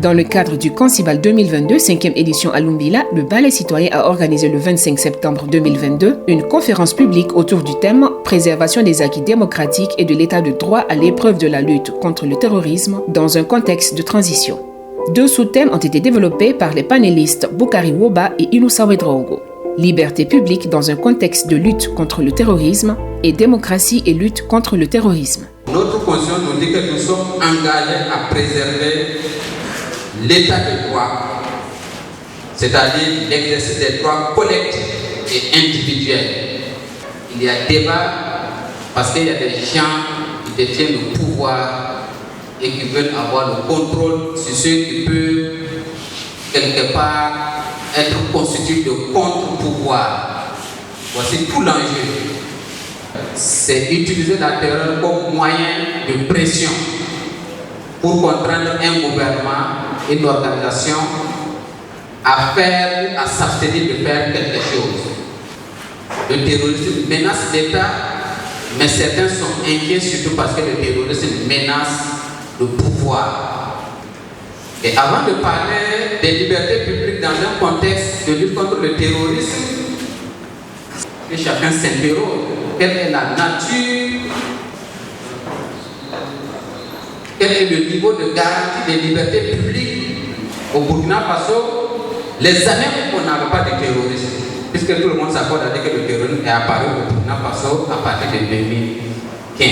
Dans le cadre du Consival 2022, 5e édition à Lumbila, le Balai citoyen a organisé le 25 septembre 2022 une conférence publique autour du thème « Préservation des acquis démocratiques et de l'état de droit à l'épreuve de la lutte contre le terrorisme dans un contexte de transition ». 2 sous-thèmes ont été développés par les panélistes Bukari Woba et Inoussa Ouedraogo. Liberté publique dans un contexte de lutte contre le terrorisme et démocratie et lutte contre le terrorisme. Notre constitution nous dit que nous sommes engagés à préserver l'état de droit, c'est-à-dire l'exercice des droits collectifs et individuels. Il y a débat parce qu'il y a des gens qui détiennent le pouvoir et qui veulent avoir le contrôle sur ceux qui peuvent quelque part être constitués de contre-pouvoir. Voici tout l'enjeu. C'est utiliser la terreur comme moyen de pression pour contraindre un gouvernement, une organisation à s'abstenir de faire quelque chose. Le terrorisme menace l'État, mais certains sont inquiets surtout parce que le terrorisme menace le pouvoir. Et avant de parler des libertés publiques dans un contexte de lutte contre le terrorisme, que chacun s'interroge, quelle est la nature, quel est le niveau de garantie des libertés publiques au Burkina Faso, les années où on n'avait pas de terrorisme, puisque tout le monde s'accorde à dire que le terrorisme est apparu au Burkina Faso à partir de 2015.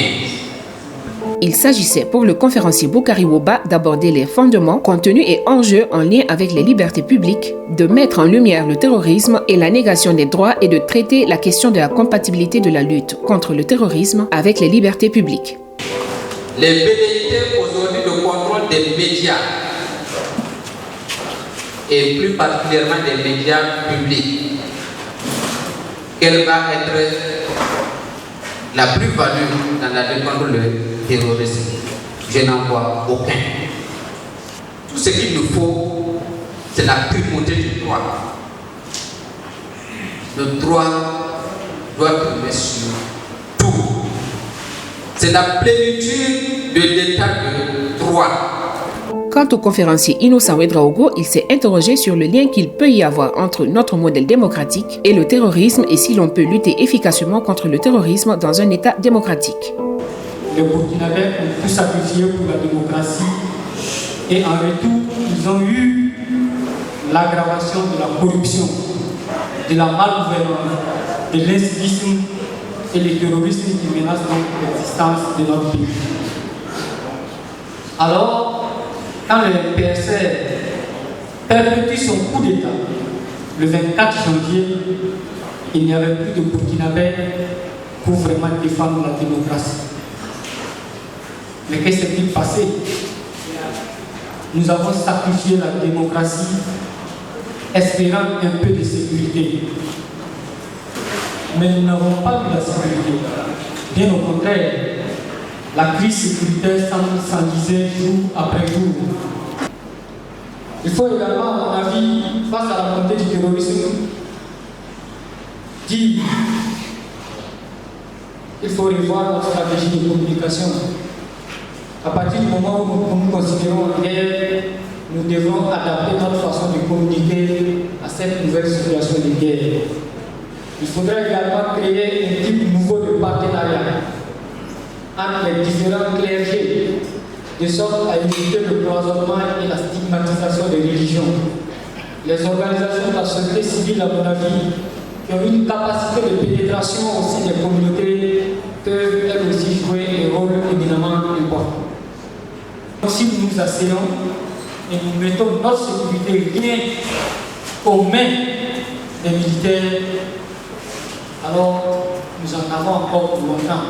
Il s'agissait pour le conférencier Bukari Woba d'aborder les fondements, contenus et enjeux en lien avec les libertés publiques, de mettre en lumière le terrorisme et la négation des droits et de traiter la question de la compatibilité de la lutte contre le terrorisme avec les libertés publiques. Les velléités aujourd'hui de contrôle des médias, et plus particulièrement des médias publics, quelle va être la plus-value dans la lutte contre le terrorisme? Je n'en vois aucun. Tout ce qu'il nous faut, c'est la primauté du droit. Le droit doit primer sur tout. C'est la plénitude de l'état de droit. Quant au conférencier Inoussa Ouedraogo, il s'est interrogé sur le lien qu'il peut y avoir entre notre modèle démocratique et le terrorisme et si l'on peut lutter efficacement contre le terrorisme dans un État démocratique. Les Burkinabés ont pu sacrifier pour la démocratie et en retour, ils ont eu l'aggravation de la corruption, de la malgouvernance, de l'incivisme et le terrorisme qui menacent donc l'existence de notre pays. Alors, quand le PSR perpétue son coup d'État le 24 janvier, il n'y avait plus de Burkinabés pour vraiment défendre la démocratie. Mais qu'est-ce qui s'est passé? Nous avons sacrifié la démocratie, espérant un peu de sécurité. Mais nous n'avons pas eu la sécurité. Bien au contraire, la crise sécuritaire s'enlisait jour après jour. Il faut également, à mon avis, face à la montée du terrorisme, dire qu'il faut revoir notre stratégie de communication. À partir du moment où nous considérons en guerre, nous devons adapter notre façon de communiquer à cette nouvelle situation de guerre. Il faudrait également créer un type nouveau de partenariat entre les différents clergés, de sorte à éviter le cloisonnement et la stigmatisation des religions. Les organisations de la société civile, à mon avis, qui ont une capacité de pénétration aussi des communautés, peuvent elles aussi jouer un rôle éminemment important. Si nous nous asseyons et nous mettons notre sécurité rien aux mains des militaires, alors nous en avons encore pour longtemps.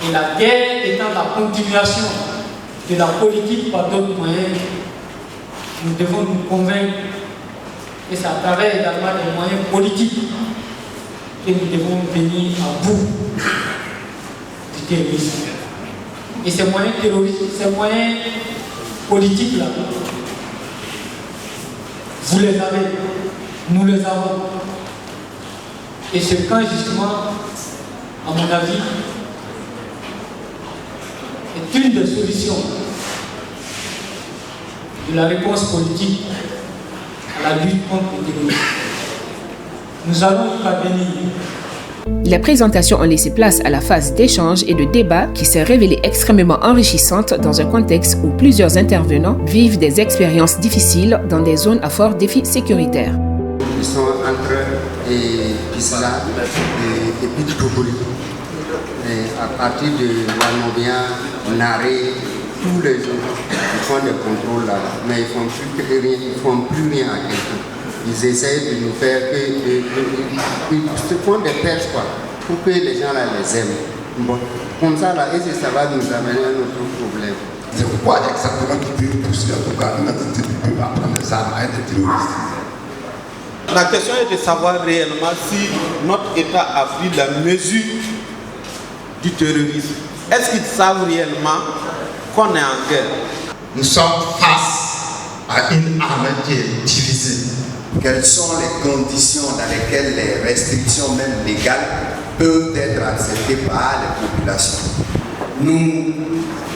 Et la guerre étant la continuation de la politique par d'autres moyens, nous devons nous convaincre que c'est à travers également des moyens politiques que nous devons venir à bout du terrorisme. Et ces moyens terroristes, ces moyens politiques-là, vous les avez, nous les avons. Et ce camp, justement, à mon avis, est une des solutions de la réponse politique à la lutte contre le terrorisme. Nous allons y parvenir. Les présentations ont laissé place à la phase d'échange et de débat qui s'est révélée extrêmement enrichissante dans un contexte où plusieurs intervenants vivent des expériences difficiles dans des zones à fort défi sécuritaire. Ils sont entre Pisla et Pitoubouli. À partir de Wanobia, Naré, tous les jours, ils font des contrôles là, mais ils ne font plus rien à quelqu'un. Ils essayent de nous faire que ils se font des perches quoi, pour que les gens là les aiment. Bon, comme ça là, et ça va nous amener à un autre problème. C'est pourquoi exactement qui peut pousser en tout cas une entité qui peut apprendre les armes à être terroriste. La question est de savoir réellement si notre État a pris la mesure du terrorisme. Est-ce qu'ils savent réellement qu'on est en guerre? Nous sommes face à une armée qui est divisée. Quelles sont les conditions dans lesquelles les restrictions même légales peuvent être acceptées par les populations? Nous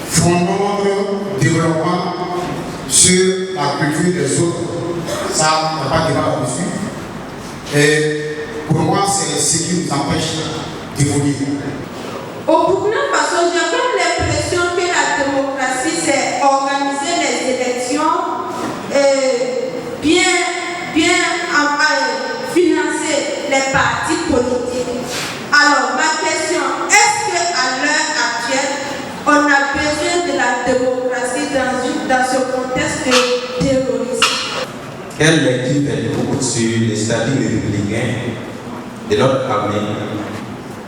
fondons notre développement sur la culture des autres. Ça, il n'y a pas de débat là-dessus. Et pour moi, c'est ce qui nous empêche d'évoluer. Au Burkina Faso, j'ai comme l'impression que la démocratie, c'est organiser les élections et financer les partis politiques. Alors, ma question, est-ce qu'à l'heure actuelle, on a besoin de la démocratie dans ce contexte de terrorisme? Quelle lecture faites-vous sur les statuts républicains de notre armée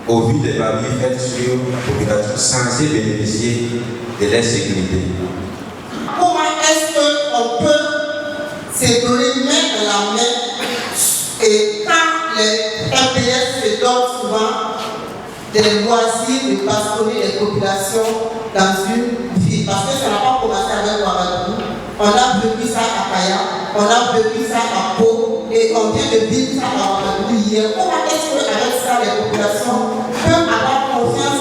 au vu des barrières faites sur la population censée bénéficier de leur sécurité? Comment est-ce qu'on peut se donner main dans la main et quand les MPS se donnent souvent des loisirs de bastonner les populations dans une ville? Parce que ça n'a pas commencé avec Ouagadougou. On a vécu ça à Kaya, on a vécu ça à Pau et on vient de vivre ça à Ouagadougou hier. Comment est-ce qu'avec ça les populations peuvent avoir confiance